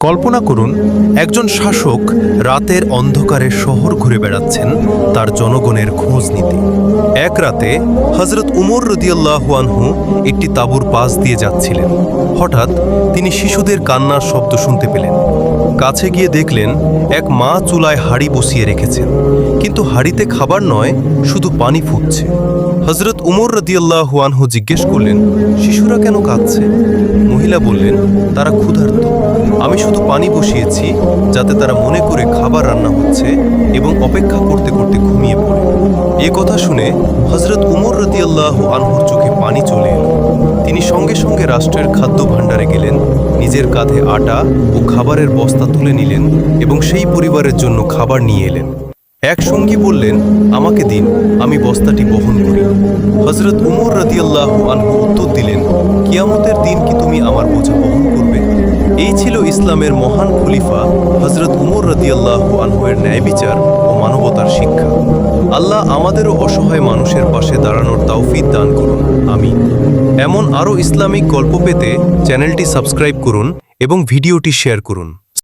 কল্পনা করুন, একজন শাসক রাতের অন্ধকারে শহর ঘুরে বেড়াচ্ছেন তার জনগণের খোঁজ নিতে। এক রাতে হযরত উমর রাদিয়াল্লাহু আনহু একটি তাঁবুর পাশ দিয়ে যাচ্ছিলেন। হঠাৎ তিনি শিশুদের কান্নার শব্দ শুনতে পেলেন। কাছে গিয়ে দেখলেন এক মা চুলায় হাঁড়ি বসিয়ে রেখেছেন, কিন্তু হাঁড়িতে খাবার নয়, শুধু পানি ফুটছে। হযরত উমর রাদিয়াল্লাহু আনহু জিজ্ঞেস করলেন, শিশুরা কেন কাঁদছে? মহিলা বললেন, তারা ক্ষুধার্ত। আমি শুধু পানি বসিয়েছি যাতে তারা মনে করে খাবার রান্না হচ্ছে এবং অপেক্ষা করতে করতে ঘুমিয়ে পড়ে। এ কথা শুনে হযরত উমর রাদিয়াল্লাহু আনহুর চোখে পানি চলে এলো। তিনি সঙ্গে সঙ্গে রাষ্ট্রের খাদ্য ভাণ্ডারে গেলেন, নিজের কাঁধে আটা ও খাবারের বস্তা তুলে নিলেন এবং সেই পরিবারের জন্য খাবার নিয়ে এলেন। এক সঙ্গী বললেন, আমাকে দিন, আমি বস্তাটি বহন করি। হযরত উমর রাদিয়াল্লাহু আনহু উত্তর দিলেন, কিয়ামতের দিন কি তুমি আমার বোঝা বহন করবে? এই ছিল ইসলামের মহান খলিফা হযরত উমর রাদিয়াল্লাহু আনহুর ন্যায় বিচার ও মানবতার শিক্ষা। আল্লাহ আমাদেরও অসহায় মানুষের পাশে দাঁড়ানোর তৌফিক দান করুন, আমিন। এমন আরও ইসলামিক গল্প পেতে চ্যানেলটি সাবস্ক্রাইব করুন এবং ভিডিওটি শেয়ার করুন।